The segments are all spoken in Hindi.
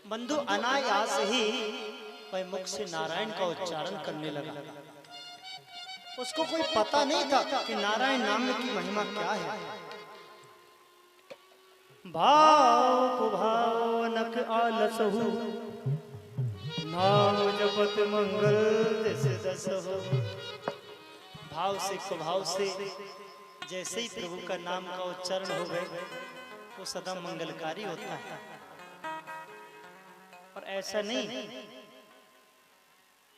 बंधु अनायास ही वह मुख से नारायण का उच्चारण करने लगा। उसको कोई पता नहीं था कि नारायण नाम की महिमा क्या है। भाव को भावनक आलसहु नाम जपत मंगल दिस दसहु। भाव से स्वभाव से जैसे ही प्रभु का नाम का उच्चारण हो गए वो सदा मंगलकारी होता है। और ऐसा नहीं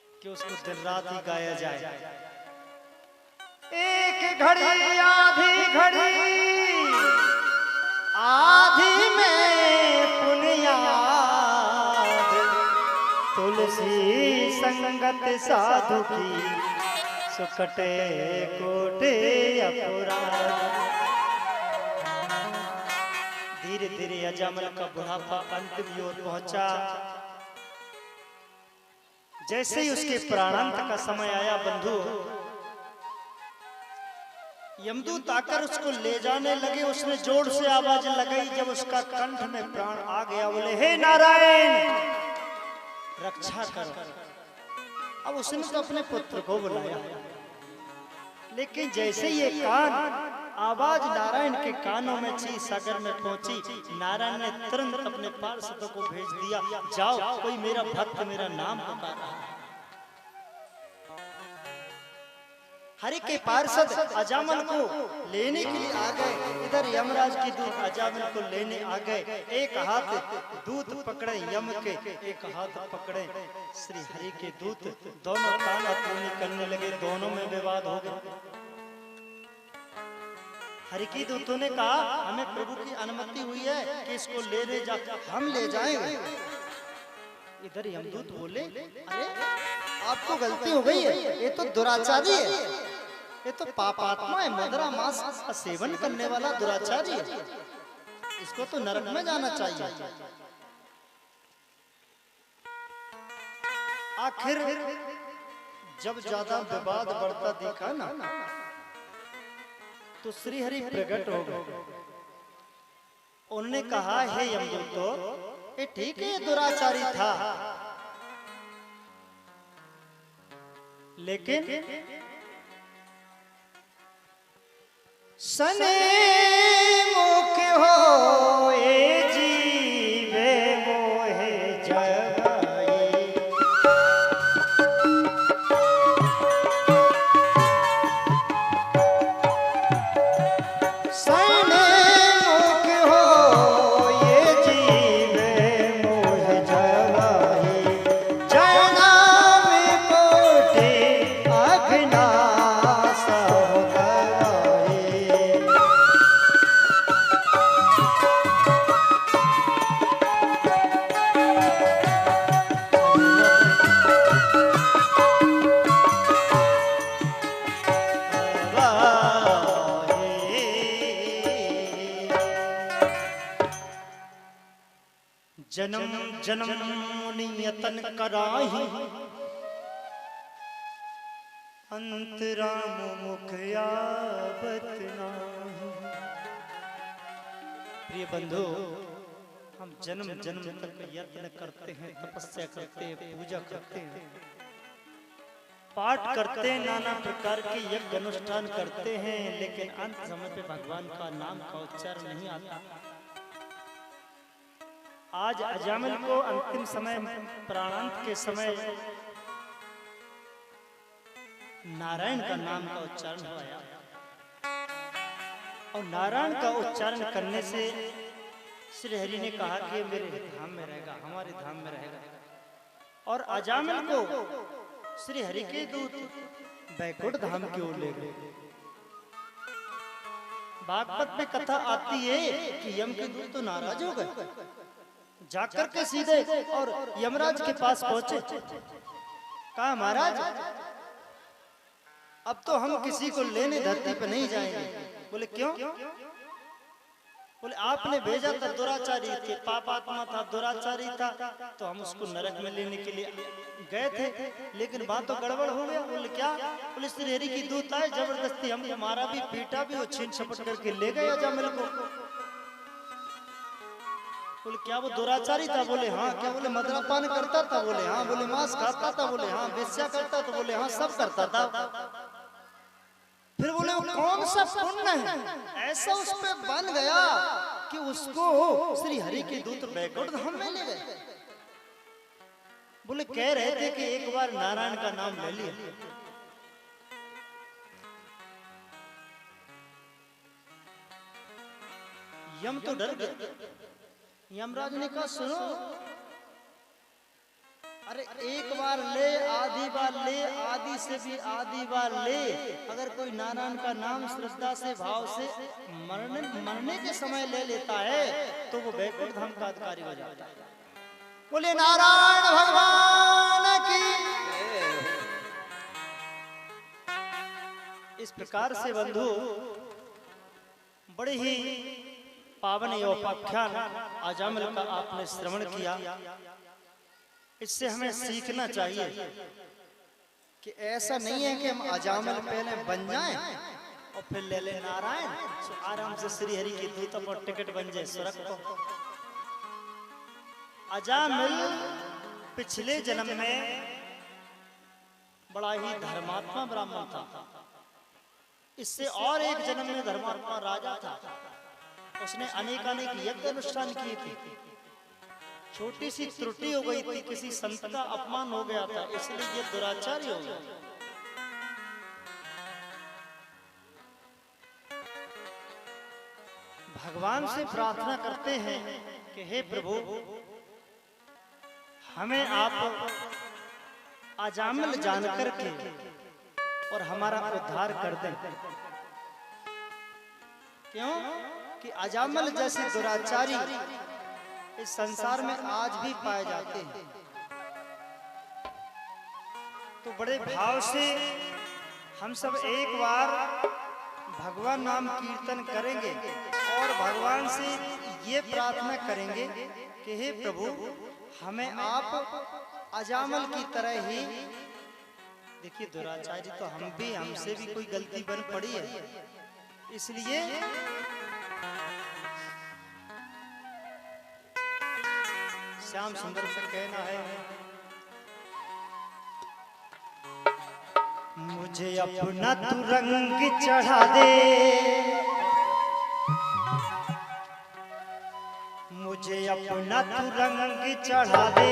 कि उसको दिन रात ही गाया जाए। एक घड़ी आधी में पुनियाद तुलसी संगत साधु की सुकटे कोटे अपराध। धीरे धीरे अजामल का बुढ़ापा अंतिम की ओर पहुंचा। जैसे ही उसके प्राणांत का समय आया बंधु, यमदूत आकर उसको ले जाने लगे। उसने जोर से आवाज लगाई। जब उसका कंठ में प्राण आ गया, बोले हे नारायण रक्षा करो। अब उसने तो अपने पुत्र को बुलाया, लेकिन जैसे ये कान आवाज नारायण के कानों में क्षीर सागर में पहुंची, नारायण ने तुरंत अपने पार्षदों को भेज दिया, जाओ कोई मेरा भक्त मेरा नाम पुकार रहा है। हरि के पार्षद अजामल को लेने के लिए आ गए। इधर यमराज की दूत अजामल को लेने आ गए। एक हाथ दूत पकड़े यम के, एक हाथ पकड़े श्री हरि के दूत। दोनों ताना तूनी करने लगे, दोनों में विवाद हो गया। हरि की दूतों ने कहा हमें प्रभु की अनुमति हुई है कि इसको लेने जा, हम ले जाएंगे। इधर यमदूत बोले अरे आपको गलती हो गई है, ये तो दुराचारी है, ये तो पापात्मा है, मदरा मांस का सेवन करने वाला दुराचारी है, इसको तो नरक में जाना चाहिए। आखिर जब ज्यादा विवाद बढ़ता दिखा ना, तो श्री हरि प्रकट हो गए। उन्होंने कहा हे यमदूतो, ये ठीक है दुराचारी था, लेकिन सने मुख हो ए जीवे मोहे जगाई। सने मुख हो ये जीवे मोहे जगाई। जय नाम कोटि अघनाश हो कराई। जन्म जन्म नियतन कराही, अंतराम मुख यावत नाही। प्रिय बंधु, हम जन्म जन्म तक यत्न करते हैं, तपस्या करते हैं, पूजा करते हैं, पाठ करते हैं, नाना प्रकार के यज्ञ अनुष्ठान करते हैं, लेकिन अंत समय पे भगवान का नाम का उच्चारण नहीं आता। आज अजामिल को अंतिम समय प्राणांत के समय नारायण का नाम का उच्चारण हुआ, और नारायण का उच्चारण करने से श्री हरि ने कहा कि मेरे धाम में रहेगा, हमारे धाम में रहेगा। और अजामिल को श्री हरि के दूत बैकुंठ धाम की ओर ले गए। भागवत में कथा आती है कि यम के दूत तो नाराज हो गए, जाकर के सीधे और यमराज के पास पहुंचे। कहा महाराज अब तो हम किसी को लेने धरती पे नहीं जाएंगे। बोले क्यों? बोले आपने भेजा था, दुराचारी थे, पापात्मा था, दुराचारी था, तो हम उसको नरक में लेने के लिए गए थे, लेकिन बात तो गड़बड़ हो गया। बोले क्या? बोले श्री हरि की दूत आए, जबरदस्ती हमको मारा भी, पीटा भी और छीन छपट करके ले गए अजामिल को। बोले क्या वो दुराचारी था? बोले हाँ। क्या? बोले मद्यपान करता था? बोले हाँ। बोले मांस खाता था? बोले हाँ। वेश्या करता था? बोले हाँ, सब करता था। फिर बोले वो कौन सा पुण्य है ऐसा उस पे बन गया कि उसको श्री हरि के दूत बैकुंठ धाम में ले गए? बोले कह रहे थे कि एक बार नारायण का नाम ले लिया। यम तो डर गया। यमराज ने कहा सुनो, अरे एक बार ले, आधी बार ले, आधी से भी आधी बार ले, अगर कोई नारायण का नाम श्रद्धा से भाव से मरने के समय ले लेता है तो वो बैकुंठ धाम का अधिकारी हो जाता है। बोले नारायण भगवान की। इस प्रकार से बंधु बड़े ही पावन उपाख्यान अजामिल का आपने श्रवण किया। इससे हमें सीखना चाहिए कि ऐसा नहीं है कि हम अजामिल पहले बन जाएं और फिर ले ले नारायण, आराम से श्री हरि की दूतों पर टिकट बन जाए स्वर्ग को। अजामिल पिछले जन्म में बड़ा ही धर्मात्मा ब्राह्मण था। इससे और एक जन्म में धर्मात्मा राजा था। उसने अनेकानेक यज्ञ अनुष्ठान किए थे। छोटी सी त्रुटि हो गई थी, किसी संत का अपमान हो गया था, इसलिए ये दुराचारी हो गया। भगवान से प्रार्थना करते हैं कि हे प्रभु, हमें आप अजामिल जानकर के और हमारा उद्धार कर दें। क्यों कि अजामिल जैसे दुराचारी इस संसार में आज भी पाए जाते हैं। तो बड़े भाव से हम सब एक बार भगवान नाम कीर्तन करेंगे और भगवान से ये प्रार्थना करेंगे कि हे प्रभु, हमें आप अजामिल की तरह ही, देखिए दुराचारी तो हम भी, हमसे भी कोई गलती बन पड़ी है, इसलिए श्याम सुंदर से कहना है, मुझे अपना तू रंग चढ़ा दे, मुझे अपना तू रंग चढ़ा दे,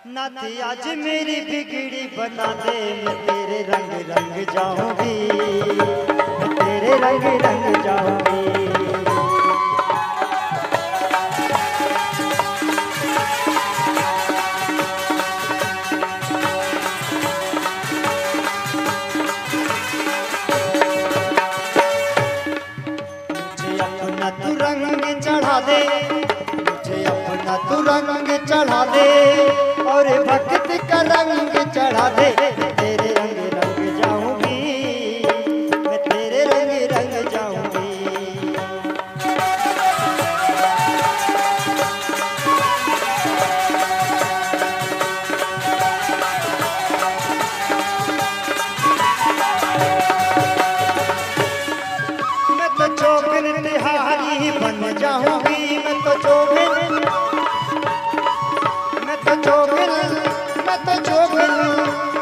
नाथ आज मेरी बिगड़ी बना दे, मैं तेरे रंग रंग जाऊंगी, मैं तेरे रंग रंग जाऊंगी। दे मुझे अपना तू रंग चढ़ा दे, और भक्ति का रंग चढ़ा दे, तेरे रंग रंग जाऊंगी, मैं तेरे रंग रंग जाऊंगी। मैं तो चौकिन तिहारी बन जाऊंगी, मैं तो चौकिन, मैं तो चौकिन, मैं तो चौकिन,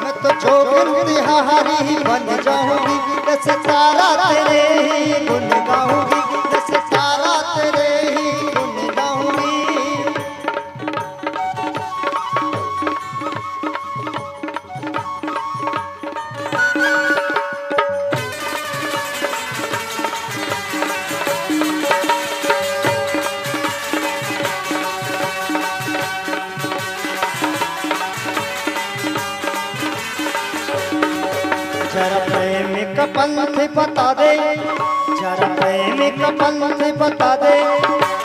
मैं तो चौकिन तिहारी बन जाऊंगी, दस तारा तेरे ही गुन गाऊंगी, दस तारा तेरे ही गुन गाऊंगी। जरा प्रेम का पंथ बता दे, जरा प्रेम का पंथ बता दे,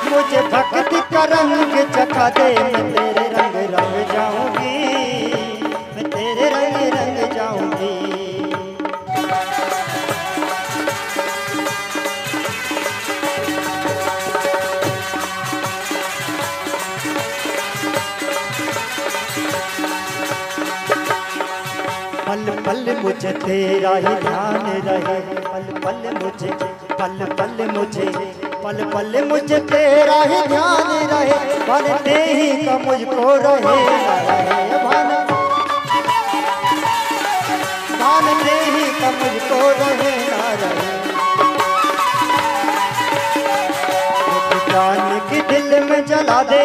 मुझे भक्ति का रंग चखा दे, मैं तेरे रंग रंग जाऊंगी, मैं तेरे रंग रंग जाऊंगी। पल पल मुझे तेरा ही ध्यान रहे, पल पल मुझे, पल पल मुझे, पल पल मुझे तेरा ही ध्यान रहे, बनते ही का मुझको रहे न रहे भान, बनते ही का मुझको रहे न रहे। जान की दिल में जला दे,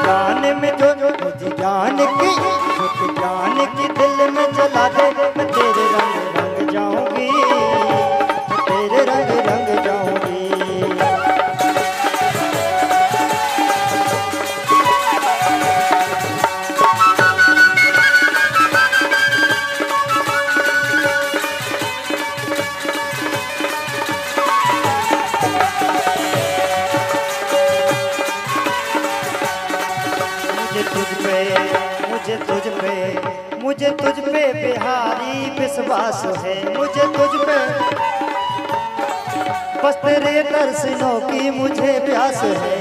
जान में जो मुझे जान की दिल में जला दे, मैं तेरे रंग रंग जाऊंगी, तेरे रंग रंग जाऊंगी। मुझे तुझ पे बिहारी विश्वास है, मुझे तुझ पे बस तेरे दर्शनों की मुझे प्यास है।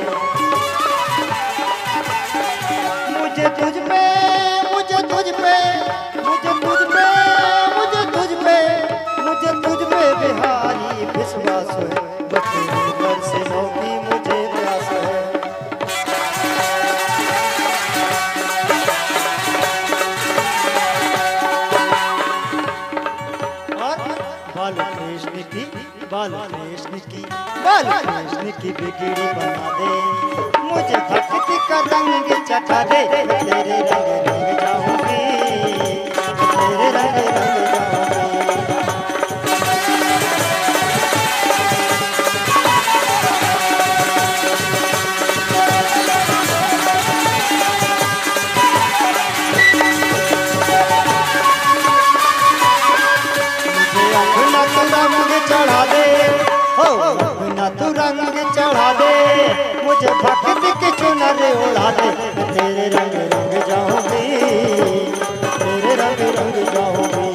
मुझे तुझ पे मुझे तुझ पे मुझे तुझ पे मुझे तुझ पे मुझे तुझ पे बिहारी विश्वास है, बस तेरे दर्शनों की मुझे प्यास है। बाल कृष्ण की बिगड़ी बना दे, मुझे भक्ति का रंग चखा दे, तेरे रंग रंग जाऊंगी, तेरे रंग रंग जाऊंगी। चढ़ा दे हो अपना तू रंग चढ़ा दे, मुझे भक्ति की चुनर उड़ा दे, तेरे रंग रंग जाऊंगी, तेरे रंग रंग जाऊंगी।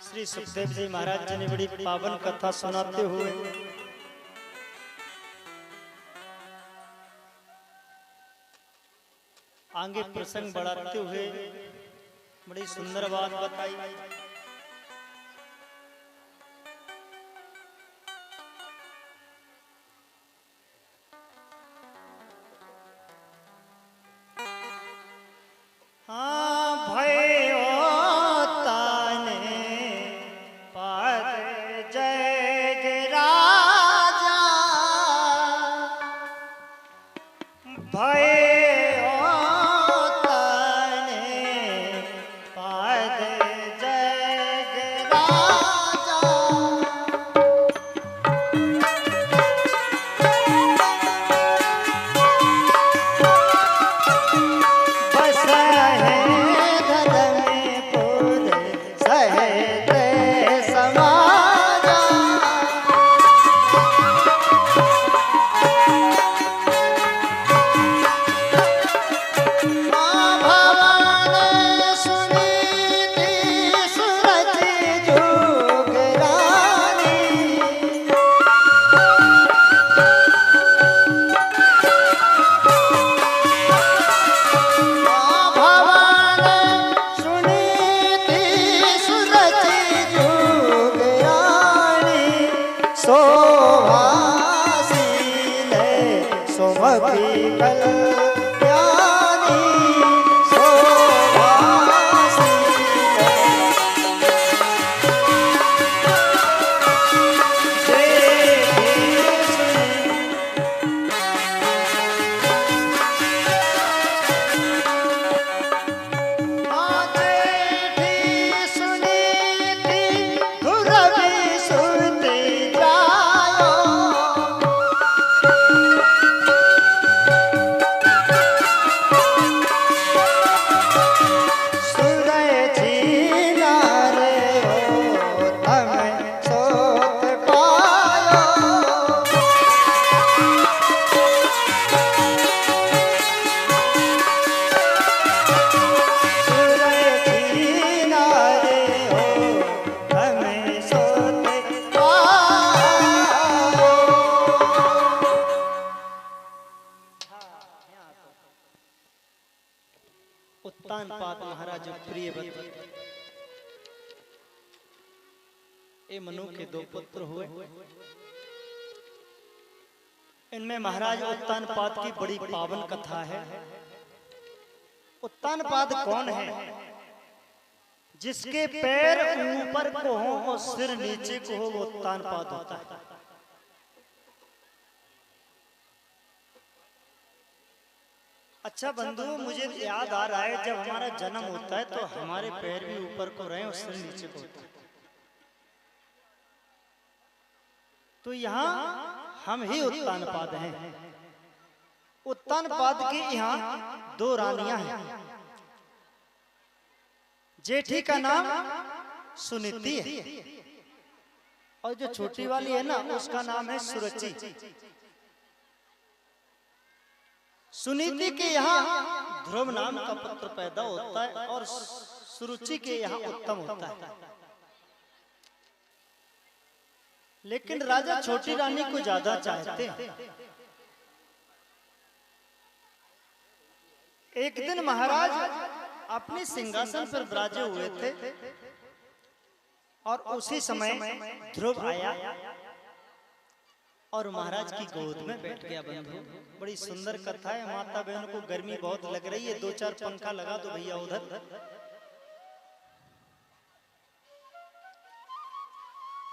श्री सुखदेव जी महाराज जी ने बड़ी पावन कथा सुनाते हुए आगे प्रसंग बढ़ाते हुए बड़ी सुंदर बात बताई। उत्तानपाद महाराज प्रियव्रत ये मनु के दो पुत्र हुए। इनमें महाराज उत्तानपाद की बड़ी पावन कथा है। उत्तानपाद कौन है? जिसके पैर ऊपर को हो और सिर नीचे को हो वो उत्तानपाद होता है। अच्छा बंधु, मुझे याद आ रहा है जब हमारा जन्म होता है तो हमारे पैर भी ऊपर को रहे और सिर नीचे को होता है। तो यहाँ हम ही उत्तानपाद हैं। उत्तानपाद के यहाँ दो रानियां हैं। जेठी का नाम सुनीति है और जो छोटी वाली है ना उसका नाम है सुरुचि। सुनीति के यहाँ ध्रुव नाम का पुत्र पैदा होता है और सुरुचि के यहाँ उत्तम होता है। लेकिन राजा छोटी रानी को ज्यादा चाहते हैं। एक दिन महाराज अपने सिंहासन पर विराजे हुए थे और उसी समय ध्रुव आया और महाराज की गोद में बैठ गया। बंधु, बड़ी सुंदर कथा है। माता बहनों को गर्मी बहुत लग रही है, 2-4 पंखा लगा दो भैया उधर।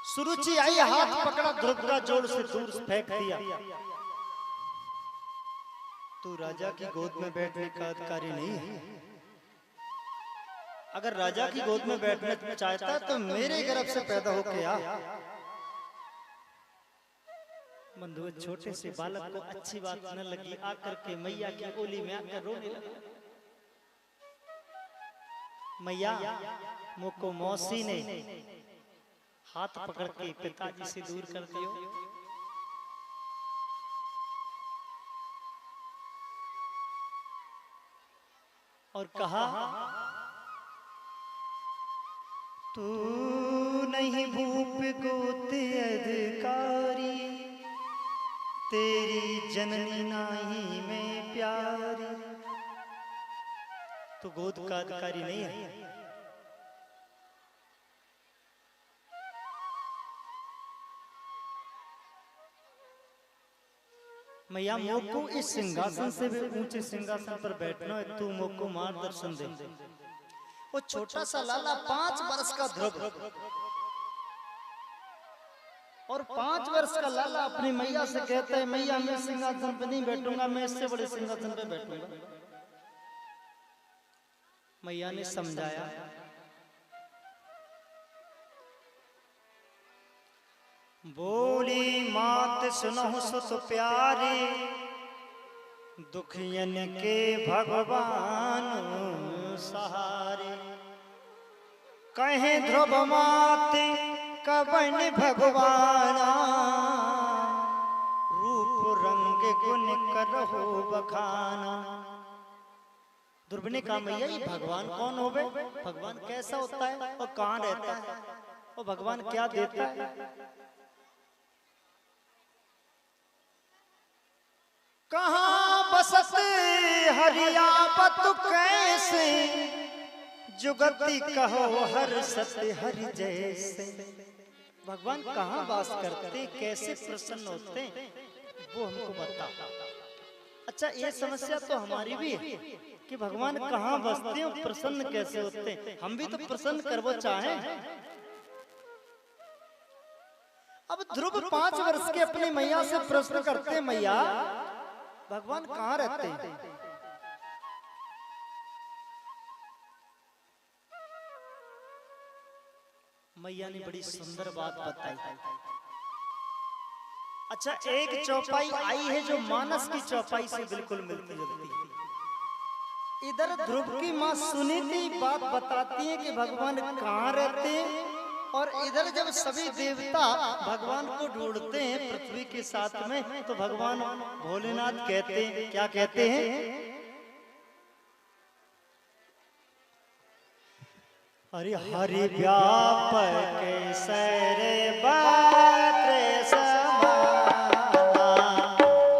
सुरुचि आई, हाथ पकड़ा, ध्रुव का जोर से दूर फेंक दिया। तू राजा की गोद में बैठने का अधिकारी नहीं है। अगर राजा की गोद में बैठना चाहता तो मेरे गर्भ से पैदा होके आ। बंधु, छोटे से बालक को अच्छी बात न लगी, आकर के मैया की ओली में आकर रोने लगा। मैया, मुझको मौसी ने हाथ पकड़ के पिताजी से दूर कर दियो। और कहा, तू नहीं भूप गोते अधिकारी, तेरी जननी नाही में प्यारी। तो गोद का अधिकारी नहीं है। मैया, मोको इस सिंहासन से भी ऊंचे सिंहासन पर बैठना है, तू मोको मार्गदर्शन दे। वो छोटा सा लाला 5 वर्ष का ध्रुव और 5 वर्ष का लाला अपनी मैया से कहता है, मैया मैं सिंहासन पर नहीं बैठूंगा, मैं इससे बड़े सिंहासन पर बैठूंगा। मैया ने समझाया, बोली मात सुनहु सुत प्यारे, दुखियन के भगवान सहारे। कहे ध्रुव मात कवन भगवाना, रूप रंग गुण करहो बखाना। ध्रुव ने कहा, मैया ये भगवान कौन होवे? भगवान कैसा होता है और कहाँ रहता है और भगवान क्या देता है? कहाँ बसत हरियापत कैसे, जुगति कहो हर सत्य हरि जैसे। भगवान कहाँ वास करते, कैसे प्रसन्न होते, वो हमको बता। अच्छा, ये समस्या तो हमारी भी है कि भगवान कहाँ बसते हैं, प्रसन्न कैसे होते हैं। हम भी तो प्रसन्न करवो चाहें। अब ध्रुव 5 वर्ष के अपनी मैया से प्रश्न करते, मैया भगवान कहाँ रहते हैं? मैया ने बड़ी सुंदर बात बताई। अच्छा, एक चौपाई आई है जो मानस की चौपाई से बिल्कुल मिलती जुलती है। इधर ध्रुव की माँ सुनीति बात बताती है कि भगवान कहाँ रहते हैं, और इधर जब सभी देवता भगवान को ढूंढते हैं पृथ्वी के साथ में, तो भगवान भोलेनाथ कहते हैं, क्या कहते हैं? अरे हरि व्यापक सरे बात्र समाना,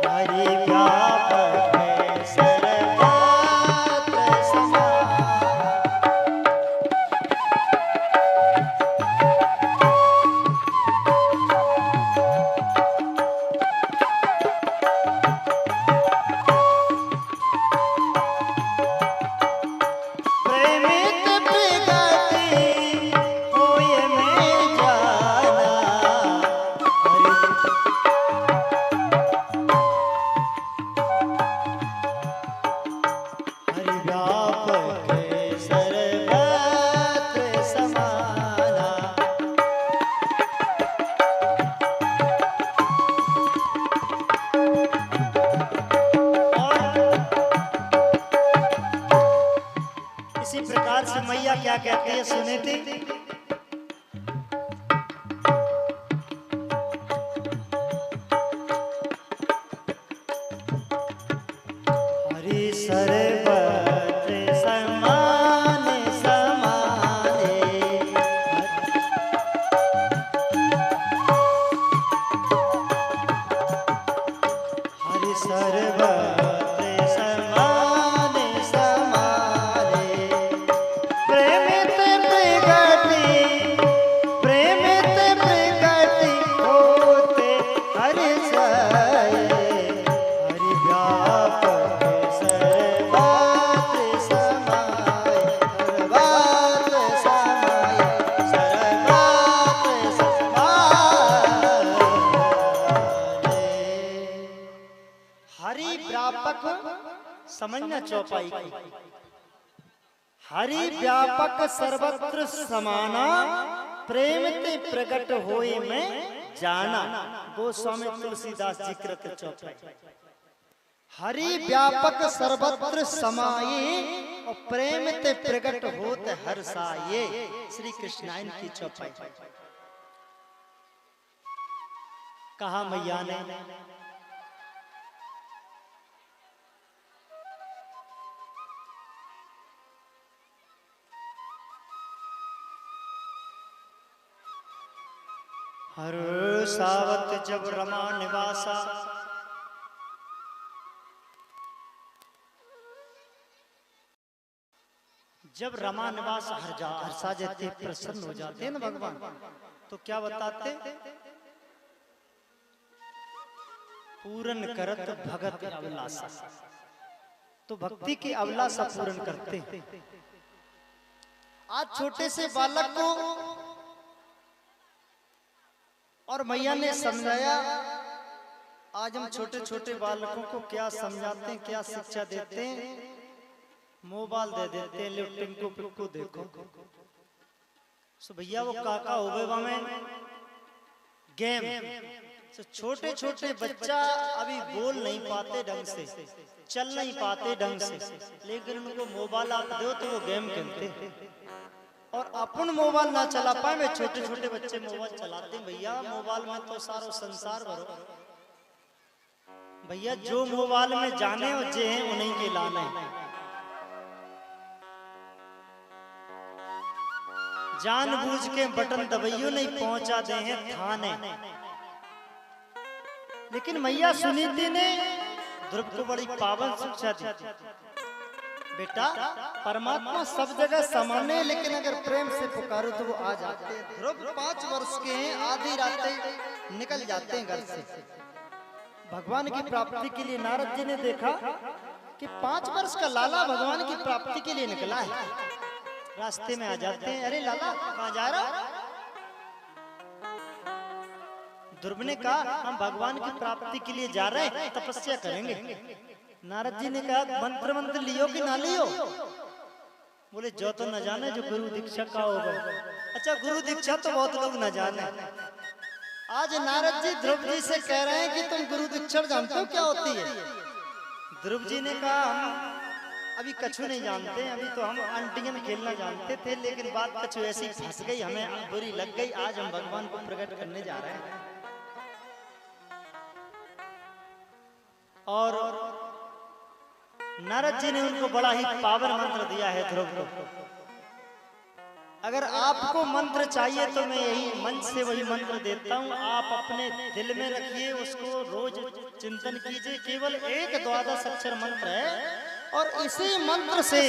हरि व्यापक सरे बात्र समाना। मैया क्या कहती है सुने थी। हरि सरबत समाने समाने, हरि सरबत समाने समाने, प्रेमित प्रगति प्रेमित प्रगति होते हरि साये, हरि व्यापक सर्वत्र समाये, सर्वत्र समाये, सर्वत्र समाये। हरि व्यापक समझना चौपाई की, हरि व्यापक सर्वत्र समाना, प्रेम ते प्रकट होए में जाना। गोस्वामी तुलसीदास जी कृत चौपाई। हरि व्यापक सर्वत्र समाये और प्रेम ते प्रकट होत हर साये, श्री कृष्णायन की चौपाई। कहा मैया ने हर सावत जब रमा निवासा, जब रमा निवास हर्षा जाते प्रसन्न हो जाते हैं ना भगवान, तो क्या बताते, पूरन करत भगत अभिलाषा। तो भक्ति की अभिलाषा पूर्ण करते हैं। आज छोटे से बालक को और मैया ने समझाया। आज हम छोटे छोटे बालकों को क्या समझाते हैं, क्या शिक्षा देते हैं, मोबाइल दे देते हैं, ले टिंकू पिक्कू देखो। सो भैया वो काका होवे में गेम। तो छोटे छोटे बच्चा अभी बोल नहीं पाते ढंग से, चल नहीं पाते ढंग से, लेकिन उनको मोबाइल आप दो तो वो गेम खेलते। और अपन मोबाइल ना चला पाए, वे छोटे छोटे बच्चे मोबाइल चलाते हैं। भैया मोबाइल में तो सारो संसार भरो भैया, जो मोबाइल में जाने और जे हैं उन्हीं के लाने। जानबूझ के बटन दबाइयो नहीं पहुंचा दे हैं थाने। लेकिन मैया सुनीति ने ध्रुव को बड़ी पावन शिक्षा दी। बेटा परमात्मा सब जगह समान है, लेकिन अगर प्रेम से पुकारो तो वो आ जाते हैं। ध्रुव 5 वर्ष के हैं, आधी रातें निकल जाते हैं घर से। भगवान की प्राप्ति के लिए नारद जी ने देखा कि 5 वर्ष का लाला भगवान की प्राप्ति के लिए निकला है। रास्ते में आ जाते हैं, अरे लाला कहाँ जा रहा? ध्रुव ने कहा हम भगवान की प्राप्ति के लिए जा रहे हैं, तपस्या करेंगे। नारद जी ने कहा मंत्र मंत्र लियो कि ना लियो? बोले जो तो न जाने जो गुरु दीक्षा का होगा। अच्छा गुरु दीक्षा तो बहुत लोग न जाने। आज नारद जी ध्रुव जी से कह रहे हैं कि तुम गुरु दीक्षा जानते हो क्या होती है? ध्रुव जी ने कहा हम अभी कछु नहीं जानते, अभी तो हम अंटियन खेलना जानते थे, लेकिन बात कछु ऐसी फंस गई, हमें बुरी लग गई। आज हम भगवान को प्रकट करने जा रहे हैं। और नारद जी ने उनको बड़ा ही पावन मंत्र दिया है ध्रुव को। अगर आपको मंत्र चाहिए तो मैं यही मंच से वही मंत्र देता हूँ, आप अपने दिल में रखिए, उसको रोज चिंतन कीजिए। केवल एक 12 अक्षर मंत्र है और इसी मंत्र से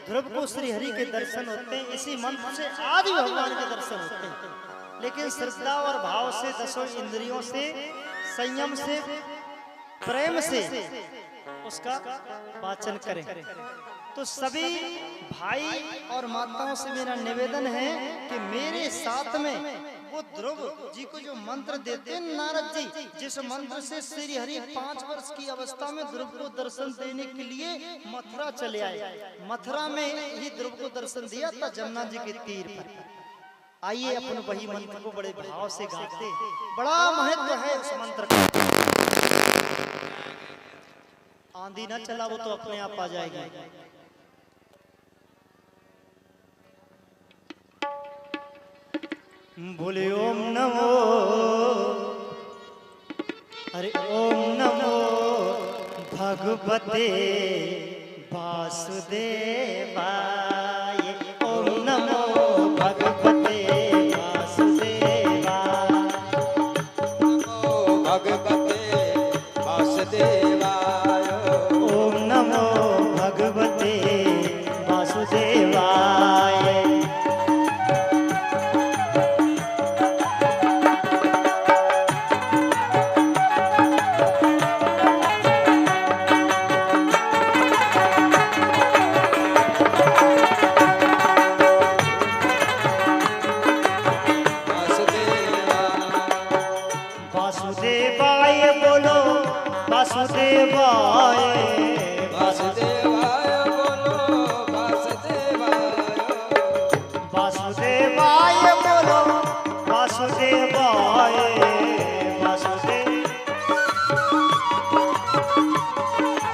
ध्रुव को श्री हरि के दर्शन होते हैं। इसी मंत्र से आदि भगवान के दर्शन होते हैं। लेकिन श्रद्धा और भाव से, 10 इंद्रियों से, संयम से, प्रेम से उसका वाचन करें। तो सभी भाई और माताओं से मेरा निवेदन है कि मेरे साथ में वो ध्रुव जी को जो मंत्र देते हैं नारद जी, जिस मंत्र से श्री हरि 5 वर्ष की अवस्था में ध्रुव को दर्शन देने के लिए मथुरा चले आए। मथुरा में ही ध्रुव को दर्शन दिया था जमुना जी के तीर पर। आइए अपन वही मंत्र को बड़े भाव से गाते। बड़ा महत्व है उस मंत्र का। आंधी ना चला वो तो अपने आप आ जाएगी। बोले ओम नमो, अरे ओम नमो भगवते वासुदेवाय, ओम नमो भगवते वासुदेवाय, भगवते वासुदेवाय, ओम नमो भगवते वासुदेवाय। वासुदेवाय बोलो वासुदेवाय, वासुदेवाय बोलो वासुदेवाय, वासुदेवाय बोलो वासुदेवाय, वासुदेव,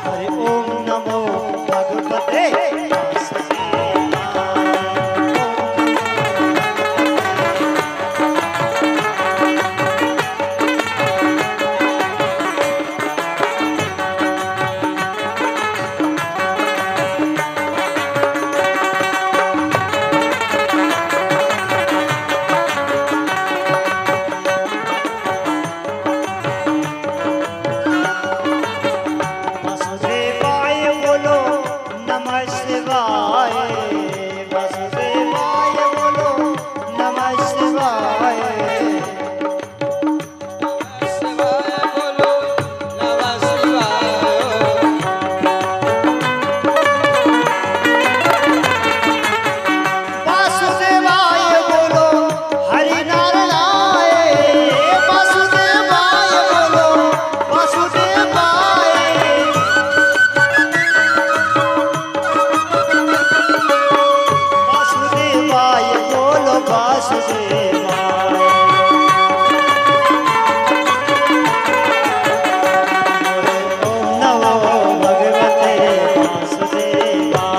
अरे ओम नमो भगवते वासुदेवाय बोलो नमः शिवाय, वासुदेवाय बोलो नमः शिवाय, शिवाय बोलो नमः शिवाय, वासुदेवाय बोलो हरि नारायण, वासुदेवाय बोलो वासुदेवाय, वासुदेवाय बोलो वासुदेवाय, ओम नमो भगवते वासुदेवाय,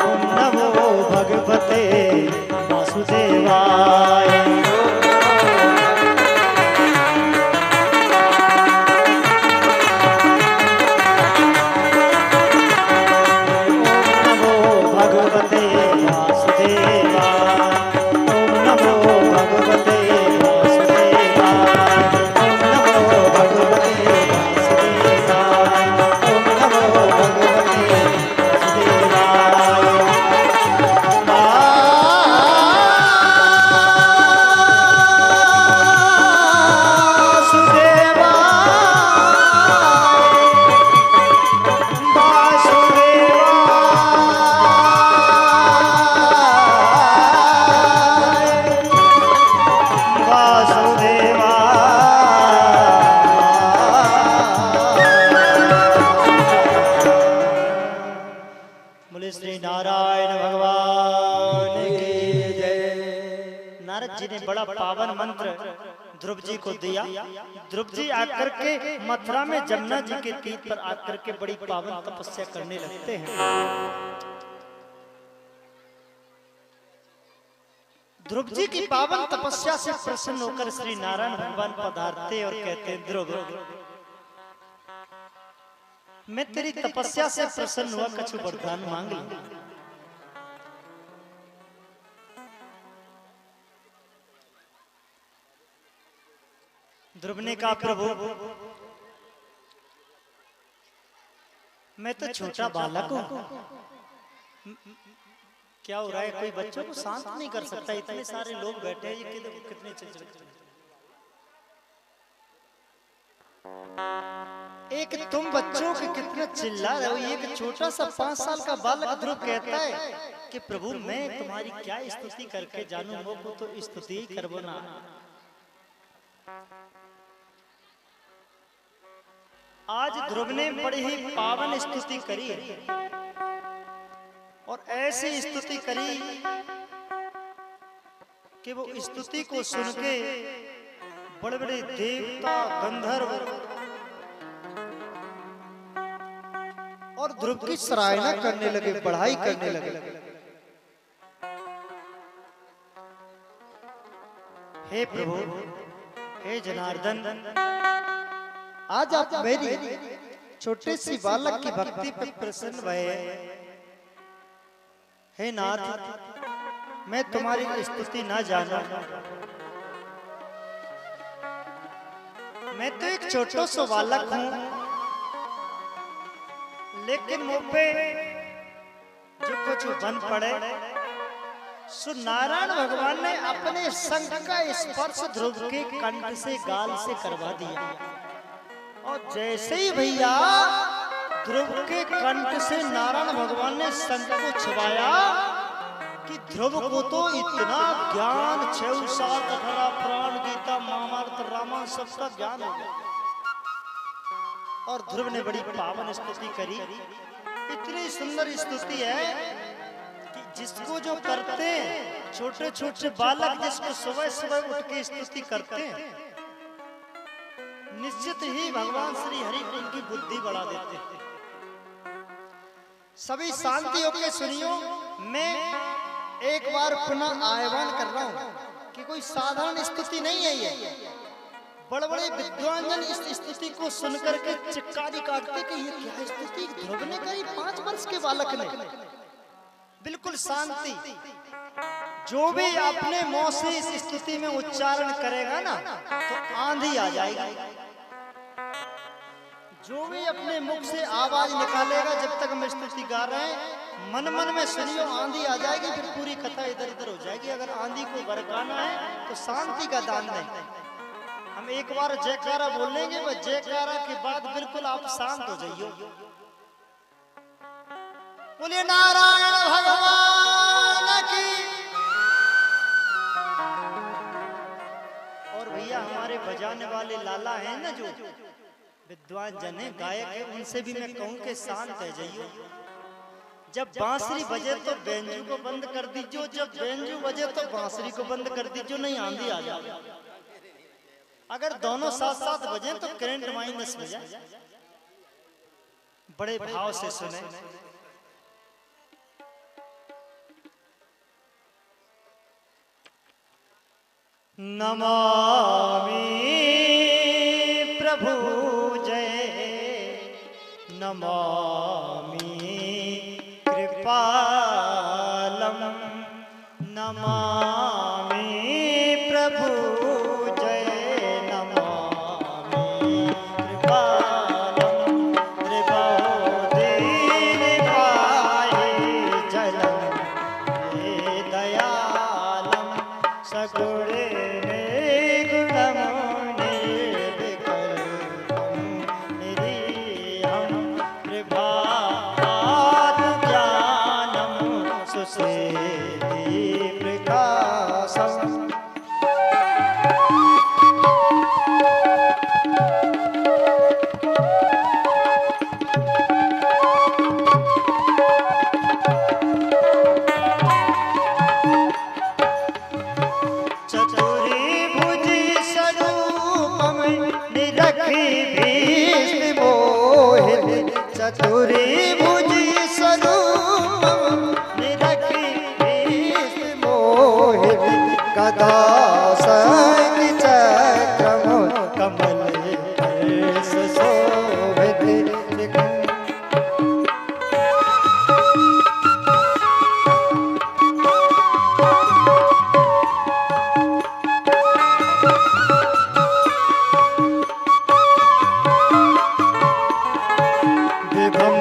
ओम नमो भगवते वासुदेवाय, ओम नमो भगवते वासुदेवाय, ओम नमो भगवते वासुदेवाय, ओम नमो भगवते वासुदेवाय, ओम नमो भगवते बोले श्री नारायण भगवान की जय। नारद जी ने बड़ा पावन मंत्र ध्रुव जी को दिया। ध्रुव जी आकर के मथुरा में जमुना जी के तीर पर आकर के बड़ी पावन तपस्या करने लगते हैं। ध्रुव जी की पावन तपस्या से प्रसन्न होकर श्री नारायण भगवान पधारते और कहते हैं, ध्रुव मैं तेरी तपस्या से प्रसन्न हुआ, कछु वरदान मांग ली। ध्रुव ने कहा, प्रभु मैं तो छोटा बालक हूँ। क्या हो रहा है? कोई बच्चों को शांत नहीं कर सकता? इतने सारे लोग बैठे हैं, ये कितने चिल्चिल। एक तुम बच्चों के कितना चिल्ला रहे हो? एक छोटा सा 5 साल का बालक ध्रुव कहता है कि प्रभु मैं तुम्हारी क्या स्तुति करके जानूं, वो को तो स्तुति ही करबो ना। आज ध्रुव ने बड़ी ही पावन स्तुति करी और ऐसी स्तुति करी कि वो स्तुति को सुन के बड़े बड़े देवता गंधर्व और ध्रुव की सराहना करने लगे, बढ़ाई करने लगे। हे प्रभु, हे जनार्दन, आज आप मेरी छोटे सी बालक की भक्ति पर प्रसन्न भये। हे नाथ, मैं तुम्हारी स्तुति ना जानूं, मैं तो एक छोटा सा बालक हूं, लेकिन मुझ पे जो कुछ बन पड़े सो नारायण भगवान ने अपने संग का स्पर्श ध्रुव के कंठ से गाल से करवा दिया। और जैसे ही भैया ध्रुव के कंठ से नारायण भगवान ने संग को छुपाया कि ध्रुव को तो इतना ज्ञान 6 7 18 पुराण गीता महाभारत रामायण सबका ज्ञान हो गया। और ध्रुव ने बड़ी पावन स्तुति करी। इतनी सुंदर स्तुति है कि जिसको जो करते हैं छोटे छोटे बालक, जिसको सुबह सुबह उठ के स्तुति करते हैं, निश्चित ही भगवान श्री हरि उनकी बुद्धि बढ़ा देते हैं। सभी शांति होकर सुनियो। मैं एक बार पुनः आह्वान कर रहा हूं कि कोई साधारण स्तुति नहीं है ये। बड़े बड़े विद्वान जन इस स्तुति को सुनकर के चिक्कारी काटते कि ये क्या स्तुति ध्रुव ने करी 5 वर्ष के बालक ने। बिल्कुल शांति। जो भी अपने मुंह से इस स्तुति में उच्चारण करेगा ना तो आंधी आ जाएगी। जो भी अपने मुख से आवाज निकालेगा, जब तक हम स्तुति गा रहे हैं, मन मन में सुनियो, आंधी आ जाएगी, फिर पूरी कथा इधर उधर हो जाएगी। अगर आंधी को भड़काना है तो शांति का दान दें। हम एक बार जयकारा बोलेंगे, वह जयकारा के बाद बिल्कुल आप शांत हो जाइए। बोलिए नारायण भगवान की। और भैया हमारे बजाने वाले लाला हैं ना, जो विद्वान जन है, गायक है, उनसे भी मैं कहूं कि शांत है जाइए। जब बांसुरी बजे तो बेंजू को बंद कर दीजिए, जब बेंजू बजे तो बांसुरी को बंद कर दीजिए, नहीं आंधी आ जाए। अगर दोनों साथ साथ बजे तो करंट माइनस हो जाए। बड़े भाव से सुने। नमामि प्रभु जय, नमामि कृपालम, नमामि प्रभु चतुरी भुजी स्वरूप निरखी मोहित गदा संग चक्रम कमल हर्ष शोभित। विभम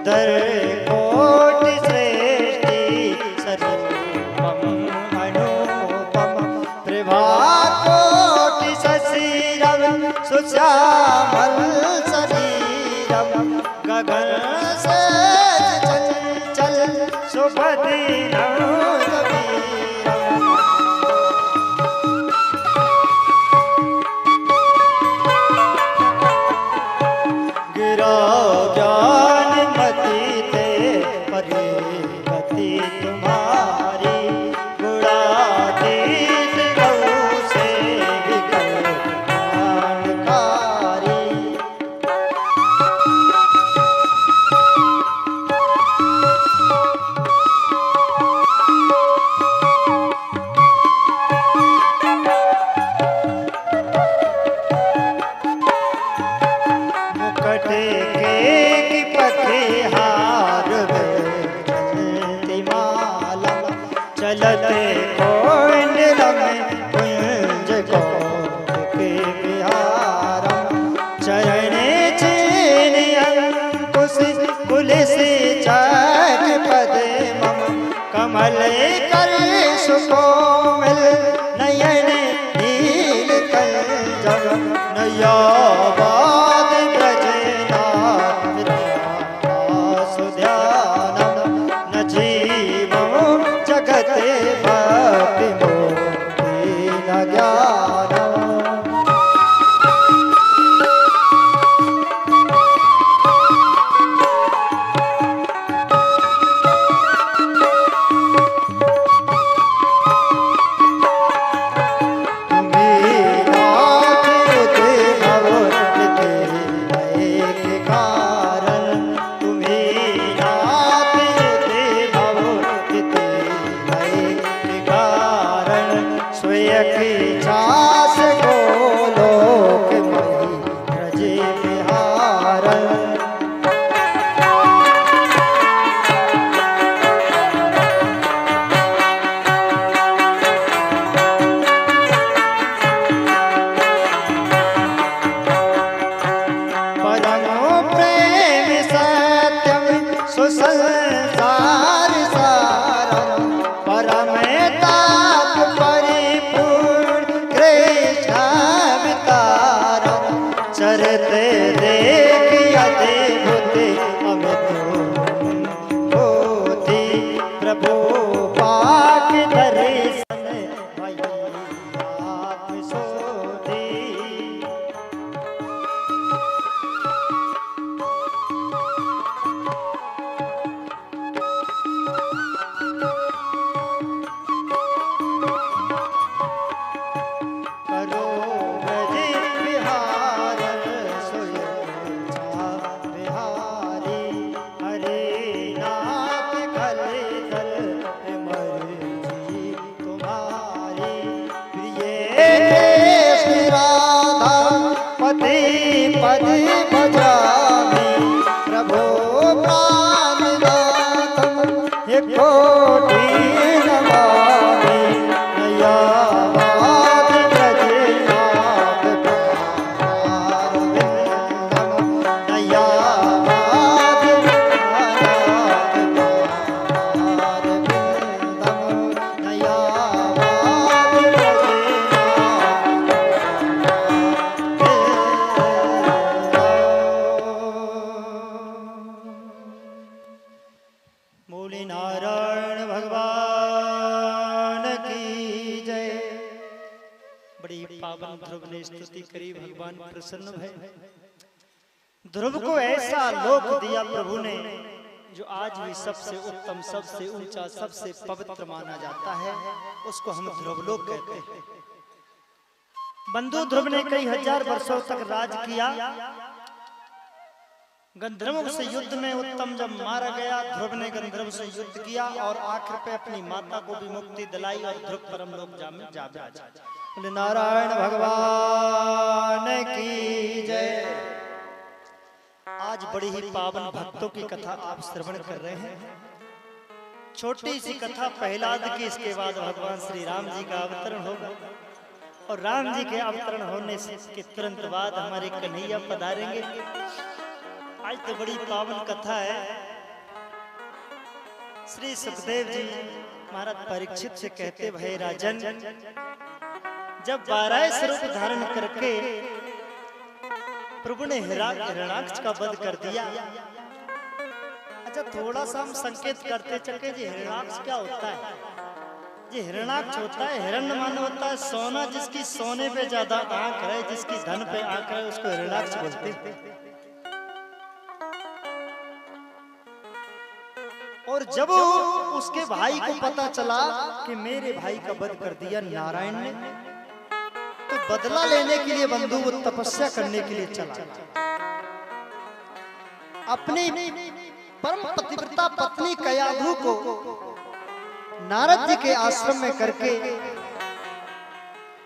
उधर कोटि श्रेष्ठी स्वरूपम अनुपम प्रभा कोटि शशिरम सुश्यामल शरीरम गगन से चंचल सुभदीनम गिरा ज्ञान मति ते परे गति तुम्हारी गुणातीत गौ से विकल ज्ञानकारी मुकट के की पथे हार में चलती माला चलते कोंडल में कुंज के विहारम चरणे चीन अंकुश कुलिस चक पद्मम कमल कर सुकोमल नयन नील कंजम नयाबाद ब्रजनाथ सुध्यानम न जीवो जगत भक्ति मोक्ति न ज्ञानम छास गोलोक मही ब्रज बिहारन परमो प्रेम सत्यम सुसंसार सारम परमेताप परिपूर्ण कृष्ण अवतारम चरते देख अद्भुत अमित बोधि प्रभु पाक दर्शन भई आप सोधी करो ब्रज बिहार सोयछा बिहारी हरे नाथ खल दल मर्जी तुम्हारी प्रिय कृष्ण राधा पति पद भजामि प्रभु प्राणनाथम हे कोटि नमामि नयाबाद ब्रजनाथ पारविंदम नयाबाद ब्रजनाथ पारविंदम नयाबाद ब्रजनाथ बोले नारायण भगवान की जय। बड़ी पावन ध्रुव ने स्तुति करी, भगवान प्रसन्न भय। ध्रुव को ऐसा लोक दिया प्रभु ने जो आज भी सबसे उत्तम, सबसे ऊंचा, सबसे पवित्र माना जाता है, उसको हम ध्रुवलोक कहते हैं। बंधु ध्रुव ने कई हजार वर्षों तक राज किया। गंधर्वों से युद्ध में उत्तम जब मारा गया, ध्रुव ने गंधर्व से युद्ध किया और आखिर पे अपनी माता को भी मुक्ति दिलाई और ध्रुव परमलोक में जा बैठा। बोले नारायण भगवान की जय। आज बड़ी ही पावन भक्तों की कथा आप श्रवण कर रहे हैं। छोटी सी कथा प्रहलाद की, इसके बाद भगवान श्री राम जी का अवतरण होगा और राम जी के अवतरण होने के तुरंत बाद हमारे कन्हैया पधारेंगे। आज तो बड़ी पावन कथा है। श्री सुखदेव जी महाराज परीक्षित से कहते, भाई राजन, जब 12 स्वरूप धारण करके प्रभु ने हिरण्याक्ष का वध कर दिया। अच्छा, थोड़ा सा हम संकेत करते चले जी, हिरण्याक्ष क्या होता है? जी हिरण्याक्ष होता है, हिरण्य माने होता है सोना, जिसकी सोने पे ज्यादा आंख है, जिसकी धन पे आंख है, उसको हिरण्याक्ष बोलते हैं। और जब उसके भाई को पता चला कि मेरे भाई का वध कर दिया नारायण ने, तो बदला लेने के लिए बंधु वो तपस्या करने के लिए चला। अपनी परम पतिव्रता पत्नी कयाधु को नारद जी के आश्रम में करके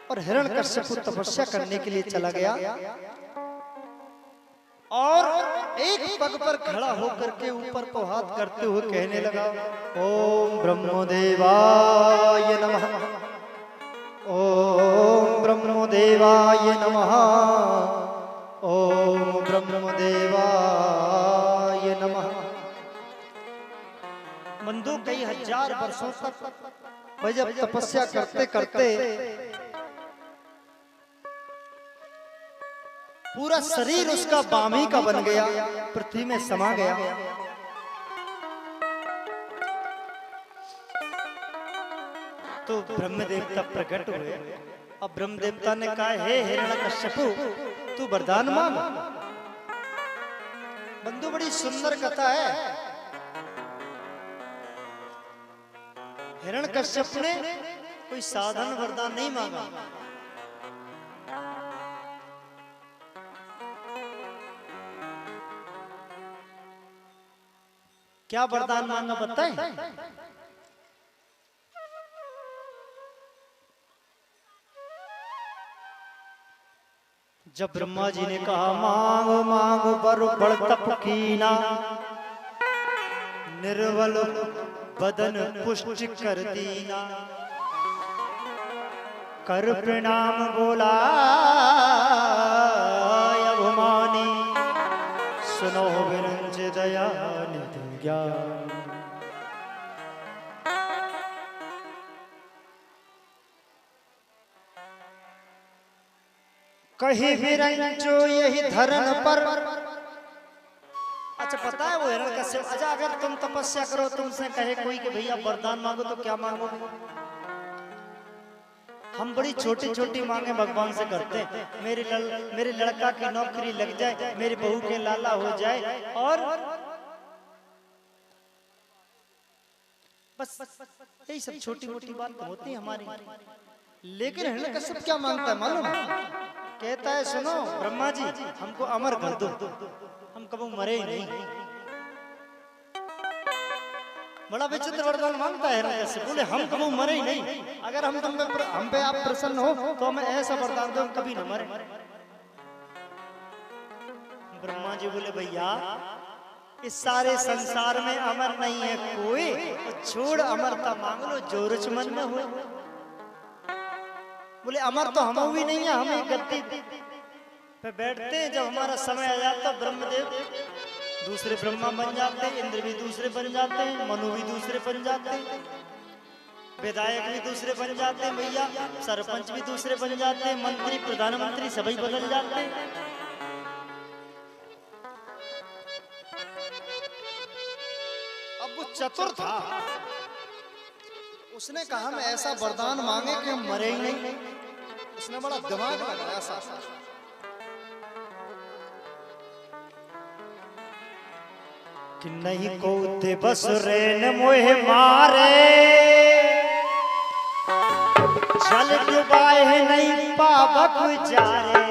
और हिरण्यकश्यप तपस्या करने के लिए चला गया। और एक पग पर खड़ा होकर के ऊपर को हाथ करते हुए कहने लगा, ओम ब्रह्मदेवाय नमः, ओम ब्रह्मदेवाय नमः, ओम ब्रह्मदेवाय नमः। बंधु कई हजार वर्षों तक वह जब तपस्या करते करते पूरा शरीर उसका बामी का बन गया, पृथ्वी में समा गया। तो ब्रह्म देवता प्रकट हुए। अब ब्रह्म देवता ने कहा, हे हिरण्यकश्यपु, तू वरदान मांग। बंधु बड़ी सुंदर कथा है। हिरण्यकश्यप ने कोई साधारण वरदान नहीं मांगा। क्या वरदान मांगा बताएं? जब ब्रह्मा जी ने कहा, मांग मांग बर बड़ तप कीना, निर्बल बदन पुष्ट कर दीना, कर प्रणाम बोला अभिमानी, सुनो विरंज दया निधि ज्ञान। कहीं विरंजो यही धरन पर। अच्छा, पता है वो हिरण्यकश्यप, अच्छा अगर तुम तपस्या करो, तुमसे कहे कोई कि भैया वरदान मांगो, तो क्या मांगोगे? हम बड़ी छोटी छोटी मांगे भगवान से करते हैं। मेरे लड़का की नौकरी लग जाए, मेरी बहू के लाला हो जाए, और बस यही सब छोटी मोटी बात होती है हमारी। लेकिन हिरण्यकश्यप क्या मांगता है मालूम? कहता है, सुनो ब्रह्मा जी, हमको अमर कर दो, हम कभी मरे ही नहीं। बड़ा विचित्र वरदान मांगता है हिरण्यकश्यप। बोले, हम कभी मरे ही नहीं, अगर हम पे आप प्रसन्न हो तो हमें ऐसा वरदान दो, कभी न मरे। ब्रह्मा जी बोले, भैया इस सारे संसार में अमर नहीं है कोई, तो छोड़ अमरता मांग लो जो रुच मन में हो। बोले, अमर तो हम भी नहीं है, हम एक गद्दी पे बैठते हैं, जब हमारा समय आ जाता ब्रह्मदेव दूसरे ब्रह्मा बन जाते हैं, इंद्र भी दूसरे बन जाते हैं, मनु भी दूसरे बन जाते हैं, विधायक भी दूसरे बन जाते हैं, भैया सरपंच भी दूसरे बन जाते हैं, मंत्री प्रधानमंत्री सभी बदल जाते हैं। अब वो चतुर था, उसने कहा हम ऐसा वरदान मांगे कि हम मरे ही नहीं। उसने बड़ा दिमाग लगाया सा। कि नहीं को बस रेन मोहे मारे, जल डुबाए नहीं पावक जारे,